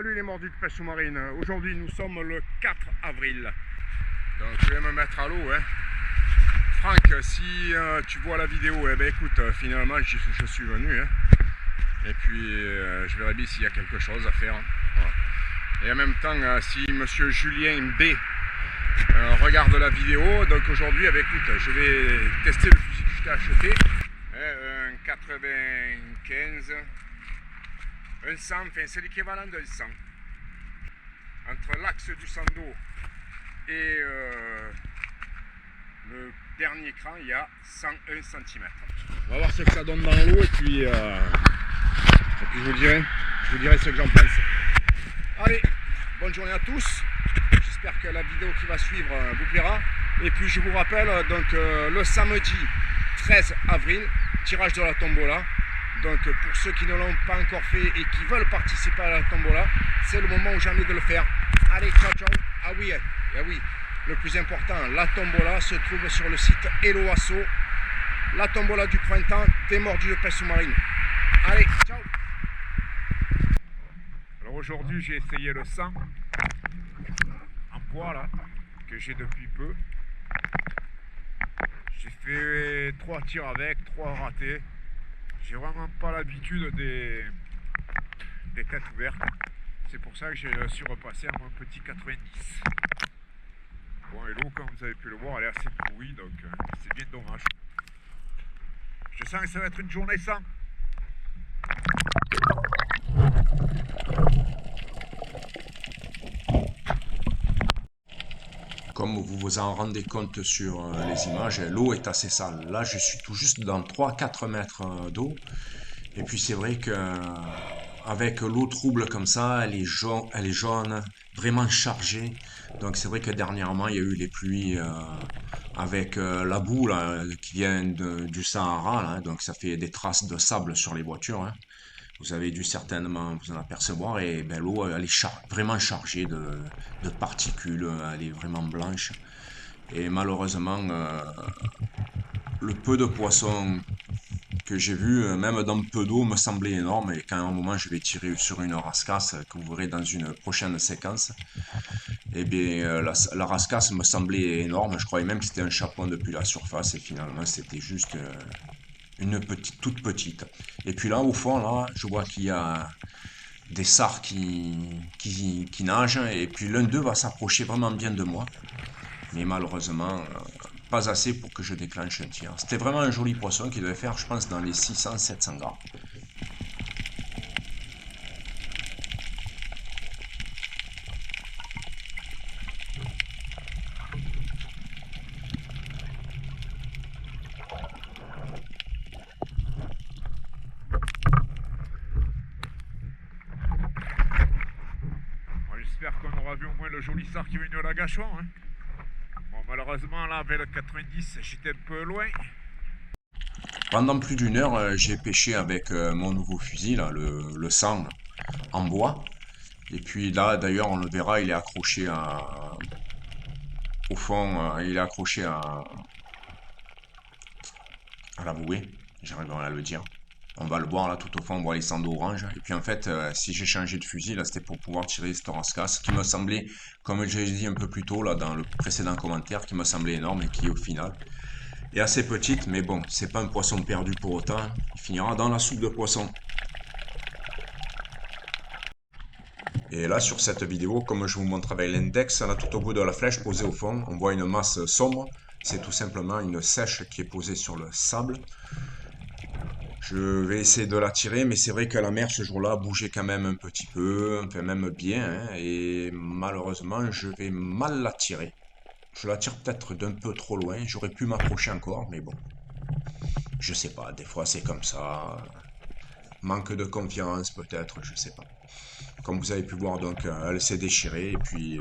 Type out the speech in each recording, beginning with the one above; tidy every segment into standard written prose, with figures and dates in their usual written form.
Salut les mordus de pêche sous-marine. Aujourd'hui nous sommes le 4 avril. Donc je vais me mettre à l'eau. Franck, si tu vois la vidéo, eh ben, écoute, finalement je suis venu. Et puis je verrai bien s'il y a quelque chose à faire. Voilà. Et en même temps, si monsieur Julien B regarde la vidéo, donc aujourd'hui, eh ben, écoute, je vais tester le fusil que je t'ai acheté. Un 95. Un 100, enfin c'est l'équivalent d'un 100. Entre l'axe du sando et le dernier cran, il y a 101 cm. On va voir ce que ça donne dans l'eau et puis je vous dirai ce que j'en pense. Allez, bonne journée à tous. J'espère que la vidéo qui va suivre vous plaira. Et puis je vous rappelle, donc le samedi 13 avril, tirage de la tombola. Donc pour ceux qui ne l'ont pas encore fait et qui veulent participer à la tombola, c'est le moment ou jamais de le faire. Allez, ciao ciao. Ah oui, le plus important, la tombola se trouve sur le site Hello Asso. La tombola du printemps des mordus de pêche sous-marine. Allez, ciao. Alors aujourd'hui j'ai essayé le 100 en poids là, que j'ai depuis peu. J'ai fait 3 tirs avec, 3 ratés. J'ai vraiment pas l'habitude des têtes ouvertes. C'est pour ça que je suis repassé à mon petit 90. Bon, et l'eau, comme vous avez pu le voir, elle est assez pourrie, donc c'est bien dommage. Je sens que ça va être une journée sans. Comme vous vous en rendez compte sur les images, l'eau est assez sale. Là, je suis tout juste dans 3-4 mètres d'eau. Et puis c'est vrai que avec l'eau trouble comme ça, elle est jaune, vraiment chargée. Donc c'est vrai que dernièrement, il y a eu les pluies avec la boue là, qui vient du Sahara. Là. Donc ça fait des traces de sable sur les voitures. Hein. Vous avez dû certainement vous en apercevoir. Et ben, l'eau, elle est vraiment chargée de particules. Elle est vraiment blanche. Et malheureusement, le peu de poissons que j'ai vu, même dans peu d'eau, me semblait énorme. Et quand à un moment je vais tirer sur une rascasse, que vous verrez dans une prochaine séquence, et bien la rascasse me semblait énorme. Je croyais même que c'était un chapon depuis la surface. Et finalement, c'était juste une toute petite. Et puis là, au fond, là, je vois qu'il y a des sards qui nagent. Et puis l'un d'eux va s'approcher vraiment bien de moi. Mais malheureusement, pas assez pour que je déclenche un tir. C'était vraiment un joli poisson qui devait faire, je pense, dans les 600-700 grammes. Bon, j'espère qu'on aura vu au moins le joli sard qui est venu à la gâchon. Bon, malheureusement, là, avec le 90, j'étais un peu loin. Pendant plus d'une heure, j'ai pêché avec mon nouveau fusil, là, le 100 en bois. Et puis là, d'ailleurs, on le verra, il est accroché au fond, il est accroché à la bouée. J'arriverai à le dire. On va le voir là tout au fond, on voit les sandaux orange. Et puis en fait, si j'ai changé de fusil, là, c'était pour pouvoir tirer cette rascasse qui me semblait, comme j'ai dit un peu plus tôt là dans le précédent commentaire, qui me semblait énorme et qui au final est assez petite. Mais bon, c'est pas un poisson perdu pour autant. Il finira dans la soupe de poisson. Et là, sur cette vidéo, comme je vous montre avec l'index, là tout au bout de la flèche posée au fond, on voit une masse sombre. C'est tout simplement une sèche qui est posée sur le sable. Je vais essayer de la tirer, mais c'est vrai que la mer ce jour-là bougeait quand même un petit peu, enfin même bien, hein, et malheureusement je vais mal la tirer. Je la tire peut-être d'un peu trop loin, j'aurais pu m'approcher encore, mais bon, je sais pas, des fois c'est comme ça, manque de confiance peut-être, je sais pas. Comme vous avez pu voir, donc elle s'est déchirée, et puis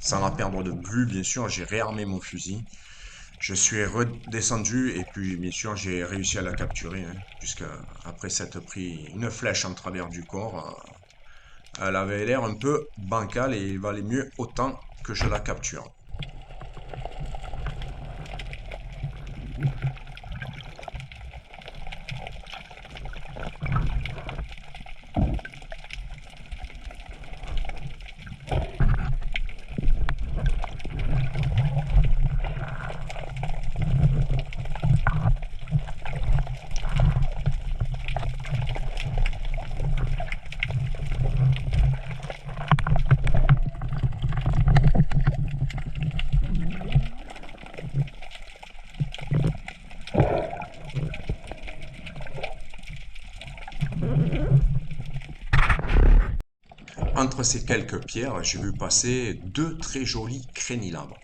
sans la perdre de vue, bien sûr, j'ai réarmé mon fusil. Je suis redescendu et puis bien sûr j'ai réussi à la capturer, hein, puisque après s'être pris une flèche en travers du corps, elle avait l'air un peu bancale et il valait mieux autant que je la capture. entre ces quelques pierres, j'ai vu passer deux très jolis crénilabres.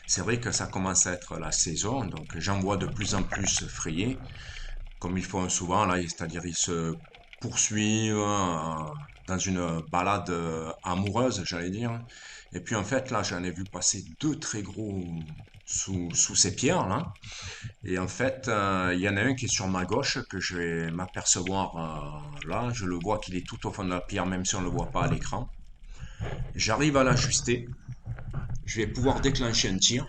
C'est vrai que ça commence à être la saison, donc j'en vois de plus en plus frayer, comme ils font souvent là, c'est-à-dire ils se poursuivent dans une balade amoureuse, j'allais dire. Et puis en fait là, j'en ai vu passer deux très gros sous ces pierres là. Et en fait, il y en a un qui est sur ma gauche que je vais m'apercevoir là. Je le vois qu'il est tout au fond de la pierre, même si on ne le voit pas à l'écran. J'arrive à l'ajuster. Je vais pouvoir déclencher un tir,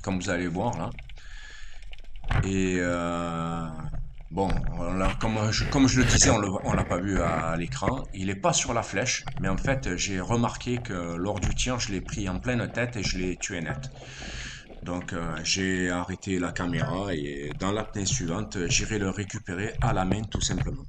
comme vous allez voir là. Et bon, comme je le disais, on l'a pas vu à l'écran. Il est pas sur la flèche, mais en fait, j'ai remarqué que lors du tir, je l'ai pris en pleine tête et je l'ai tué net. Donc, j'ai arrêté la caméra et dans l'apnée suivante, j'irai le récupérer à la main tout simplement.